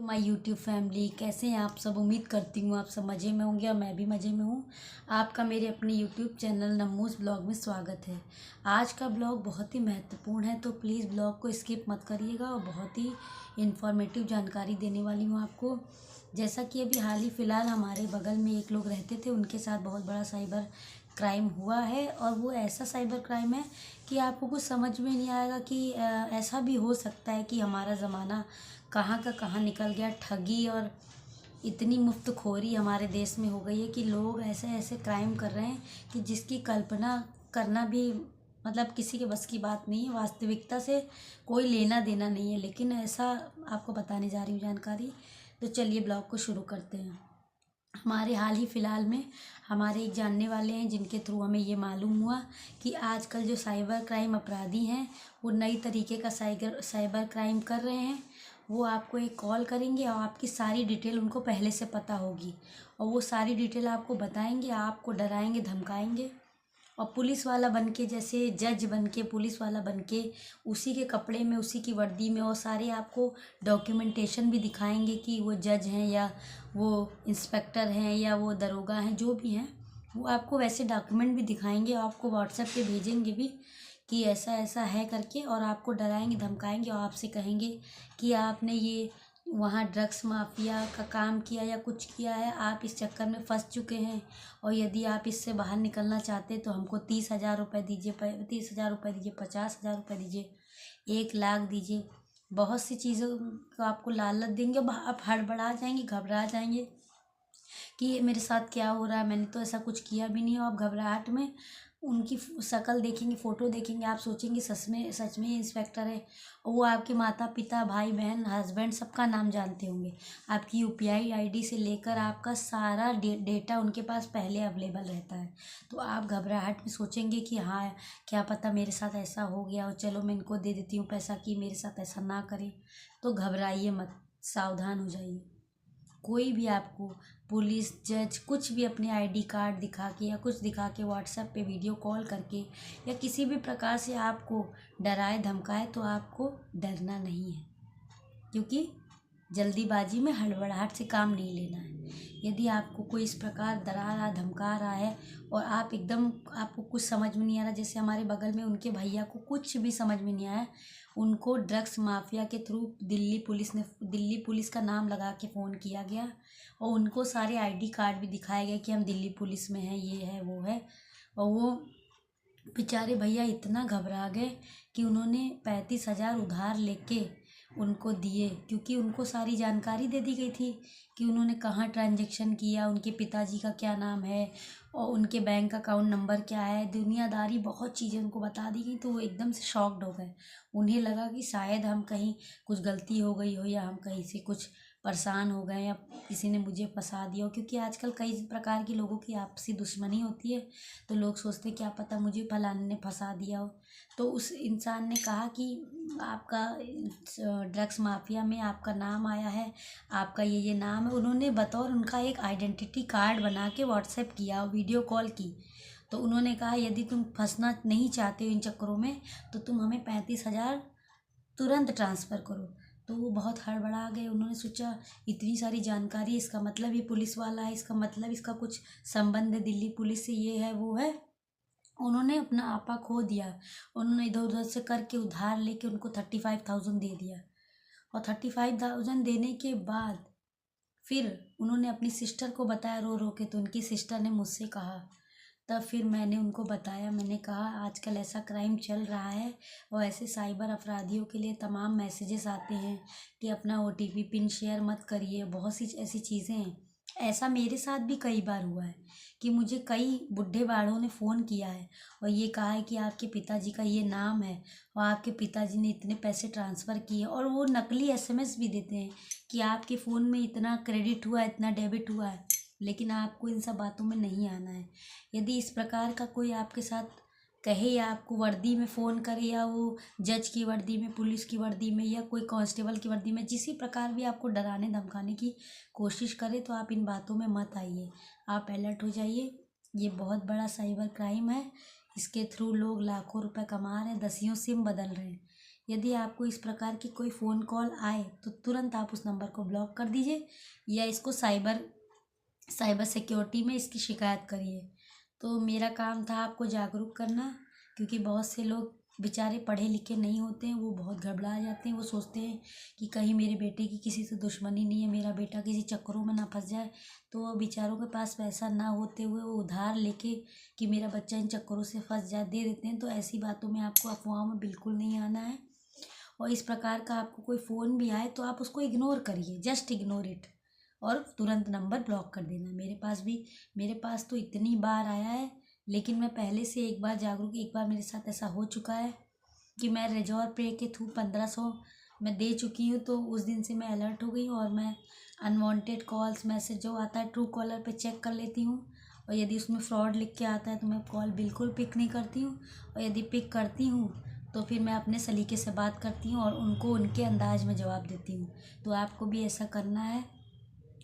My YouTube family, कैसे हैं आप सब। उम्मीद करती हूँ आप सब मज़े में होंगे और मैं भी मज़े में हूँ। आपका मेरे अपने यूट्यूब चैनल नमूज़ ब्लॉग में स्वागत है। आज का ब्लॉग बहुत ही महत्वपूर्ण है, तो प्लीज़ ब्लॉग को स्किप मत करिएगा और बहुत ही इन्फॉर्मेटिव जानकारी देने वाली हूँ आपको। जैसा कि अभी हाल ही फ़िलहाल हमारे बगल में एक लोग रहते थे, उनके साथ बहुत बड़ा साइबर क्राइम हुआ है। और वो ऐसा साइबर क्राइम है कि आपको कुछ समझ में नहीं आएगा कि ऐसा भी हो सकता है कि हमारा ज़माना कहाँ का कहाँ निकल गया। ठगी और इतनी मुफ्तखोरी हमारे देश में हो गई है कि लोग ऐसे ऐसे क्राइम कर रहे हैं कि जिसकी कल्पना करना भी मतलब किसी के बस की बात नहीं है। वास्तविकता से कोई लेना देना नहीं है, लेकिन ऐसा आपको बताने जा रही हूँ जानकारी। तो चलिए ब्लॉग को शुरू करते हैं। हमारे हाल ही फ़िलहाल में हमारे एक जानने वाले हैं, जिनके थ्रू हमें ये मालूम हुआ कि आजकल जो साइबर क्राइम अपराधी हैं वो नई तरीके का साइबर क्राइम कर रहे हैं। वो आपको एक कॉल करेंगे और आपकी सारी डिटेल उनको पहले से पता होगी और वो सारी डिटेल आपको बताएंगे, आपको डराएंगे, धमकाएंगे। और पुलिस वाला बन के, जैसे जज बन के, पुलिस वाला बन के, उसी के कपड़े में, उसी की वर्दी में, और सारे आपको डॉक्यूमेंटेशन भी दिखाएंगे कि वो जज हैं या वो इंस्पेक्टर हैं या वो दरोगा हैं, जो भी हैं। वो आपको वैसे डॉक्यूमेंट भी दिखाएंगे और आपको व्हाट्सएप पे भेजेंगे भी कि ऐसा ऐसा है करके, और आपको डराएंगे, धमकाएंगे और आपसे कहेंगे कि आपने ये वहाँ ड्रग्स माफिया का काम किया या कुछ किया है, आप इस चक्कर में फंस चुके हैं और यदि आप इससे बाहर निकलना चाहते हैं तो हमको 30,000 रुपये दीजिए, 30,000 रुपये दीजिए, 50,000 रुपये दीजिए, 1 लाख दीजिए। बहुत सी चीज़ों को आपको लालच देंगे। आप हड़बड़ा जाएंगे, घबरा जाएंगे कि ये मेरे साथ क्या हो रहा है, मैंने तो ऐसा कुछ किया भी नहीं हो। आप घबराहट में उनकी शक्ल देखेंगे, फ़ोटो देखेंगे, आप सोचेंगे सच में ये इंस्पेक्टर है। और वो आपके माता पिता, भाई बहन, हस्बैंड सबका नाम जानते होंगे। आपकी यूपीआई आईडी से लेकर आपका सारा डेटा उनके पास पहले अवेलेबल रहता है। तो आप घबराहट में सोचेंगे कि हाँ, क्या पता मेरे साथ ऐसा हो गया हो, चलो मैं इनको दे देती हूँ पैसा कि मेरे साथ ऐसा ना करें। तो घबराइए मत, सावधान हो जाइए। कोई भी आपको पुलिस, जज, कुछ भी अपने आईडी कार्ड दिखा के या कुछ दिखा के व्हाट्सएप पे वीडियो कॉल करके या किसी भी प्रकार से आपको डराए धमकाए, तो आपको डरना नहीं है, क्योंकि जल्दीबाजी में, हड़बड़ाहट से काम नहीं लेना है। यदि आपको कोई इस प्रकार डरा रहा, धमका रहा है और आप एकदम, आपको कुछ समझ में नहीं आ रहा, जैसे हमारे बगल में उनके भैया को कुछ भी समझ में नहीं आया, उनको ड्रग्स माफिया के थ्रू दिल्ली पुलिस का नाम लगा के फ़ोन किया गया और उनको सारे आईडी कार्ड भी दिखाए गए कि हम दिल्ली पुलिस में हैं, ये है वो है। और वो बेचारे भैया इतना घबरा गए कि उन्होंने 35,000 उधार लेके उनको दिए, क्योंकि उनको सारी जानकारी दे दी गई थी कि उन्होंने कहाँ ट्रांजैक्शन किया, उनके पिताजी का क्या नाम है और उनके बैंक अकाउंट नंबर क्या है, दुनियादारी बहुत चीज़ें उनको बता दी गई। तो वो एकदम से शॉक्ड हो गए। उन्हें लगा कि शायद हम कहीं कुछ गलती हो गई हो या हम कहीं से कुछ परेशान हो गए या किसी ने मुझे फंसा दिया हो, क्योंकि आजकल कई प्रकार के लोगों की आपसी दुश्मनी होती है। तो लोग सोचते क्या पता मुझे फलाने ने फंसा दिया हो। तो उस इंसान ने कहा कि आपका ड्रग्स माफिया में आपका नाम आया है, आपका ये नाम है। उन्होंने बतौर उनका एक आइडेंटिटी कार्ड बना के व्हाट्सएप किया, वीडियो कॉल की। तो उन्होंने कहा यदि तुम फंसना नहीं चाहते हो इन चक्करों में तो तुम हमें 35,000 तुरंत ट्रांसफ़र करो। तो वो बहुत हड़बड़ा गए। उन्होंने सोचा इतनी सारी जानकारी, इसका मतलब ये पुलिस वाला है, इसका मतलब इसका कुछ संबंध है दिल्ली पुलिस से, ये है वो है। उन्होंने अपना आपा खो दिया। उन्होंने इधर उधर से करके उधार लेके उनको 35,000 दे दिया। और 35,000 देने के बाद फिर उन्होंने अपनी सिस्टर को बताया रो रो के। तो उनकी सिस्टर ने मुझसे कहा, तब फिर मैंने उनको बताया, मैंने कहा आजकल ऐसा क्राइम चल रहा है और ऐसे साइबर अपराधियों के लिए तमाम मैसेजेस आते हैं कि अपना ओटीपी पिन शेयर मत करिए। बहुत सी ऐसी चीज़ें हैं। ऐसा मेरे साथ भी कई बार हुआ है कि मुझे कई बुढ़े बाड़ों ने फ़ोन किया है और ये कहा है कि आपके पिताजी का ये नाम है और आपके पिताजी ने इतने पैसे ट्रांसफ़र किए, और वो नकली एसएमएस भी देते हैं कि आपके फ़ोन में इतना क्रेडिट हुआ है, इतना डेबिट हुआ है। लेकिन आपको इन सब बातों में नहीं आना है। यदि इस प्रकार का कोई आपके साथ कहे या आपको वर्दी में फ़ोन करे, या वो जज की वर्दी में, पुलिस की वर्दी में, या कोई कांस्टेबल की वर्दी में, जिस प्रकार भी आपको डराने धमकाने की कोशिश करे, तो आप इन बातों में मत आइए। आप अलर्ट हो जाइए। ये बहुत बड़ा साइबर क्राइम है। इसके थ्रू लोग लाखों रुपए कमा रहे हैं, दसियों सिम बदल रहे हैं। यदि आपको इस प्रकार की कोई फ़ोन कॉल आए तो तुरंत आप उस नंबर को ब्लॉक कर दीजिए या इसको साइबर सिक्योरिटी में इसकी शिकायत करिए। तो मेरा काम था आपको जागरूक करना, क्योंकि बहुत से लोग बेचारे पढ़े लिखे नहीं होते हैं, वो बहुत घबरा जाते हैं। वो सोचते हैं कि कहीं मेरे बेटे की किसी से दुश्मनी नहीं है, मेरा बेटा किसी चक्करों में ना फंस जाए। तो बेचारों के पास पैसा ना होते हुए वो उधार लेके कि मेरा बच्चा इन चक्करों से फंस जाए दे देते हैं। तो ऐसी बातों में आपको, अफवाहों में बिल्कुल नहीं आना है। और इस प्रकार का आपको कोई फ़ोन भी आए तो आप उसको इग्नोर करिए, जस्ट इग्नोर इट, और तुरंत नंबर ब्लॉक कर देना। मेरे पास तो इतनी बार आया है, लेकिन मैं पहले से एक बार मेरे साथ ऐसा हो चुका है कि मैं रेजोर पे के थ्रू 1500 मैं दे चुकी हूँ। तो उस दिन से मैं अलर्ट हो गई हूँ और मैं अनवांटेड कॉल्स मैसेज जो आता है ट्रू कॉलर पे चेक कर लेती हूँ। और यदि उसमें फ्रॉड लिख के आता है तो मैं कॉल बिल्कुल पिक नहीं करती हूँ। और यदि पिक करती हूँ तो फिर मैं अपने सलीके से बात करती हूँ और उनको उनके अंदाज में जवाब देती हूँ। तो आपको भी ऐसा करना है।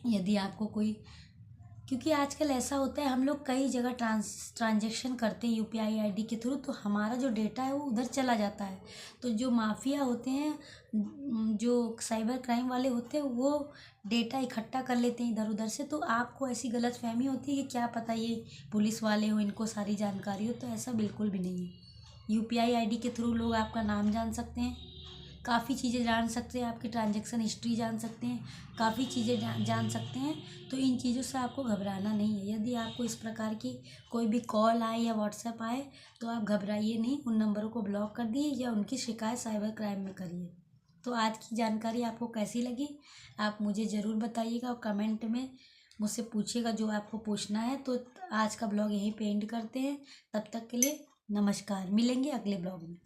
यदि आपको कोई, क्योंकि आजकल ऐसा होता है हम लोग कई जगह ट्रांजेक्शन करते हैं यूपीआई आईडी के थ्रू, तो हमारा जो डेटा है वो उधर चला जाता है। तो जो माफिया होते हैं, जो साइबर क्राइम वाले होते हैं, वो डेटा इकट्ठा कर लेते हैं इधर उधर से। तो आपको ऐसी गलतफहमी होती है कि क्या पता ये पुलिस वाले हो, इनको सारी जानकारी हो। तो ऐसा बिल्कुल भी नहीं है। यूपीआई आईडी के थ्रू लोग आपका नाम जान सकते हैं, काफ़ी चीज़ें जान सकते हैं, आपकी ट्रांजैक्शन हिस्ट्री जान सकते हैं, काफ़ी चीज़ें जान सकते हैं। तो इन चीज़ों से आपको घबराना नहीं है। यदि आपको इस प्रकार की कोई भी कॉल आए या व्हाट्सएप आए तो आप घबराइए नहीं, उन नंबरों को ब्लॉक कर दिए या उनकी शिकायत साइबर क्राइम में करिए। तो आज की जानकारी आपको कैसी लगी, आप मुझे ज़रूर बताइएगा और कमेंट में मुझसे पूछिएगा जो आपको पूछना है। तो आज का ब्लॉग यहीं पे एंड करते हैं। तब तक के लिए नमस्कार, मिलेंगे अगले ब्लॉग में।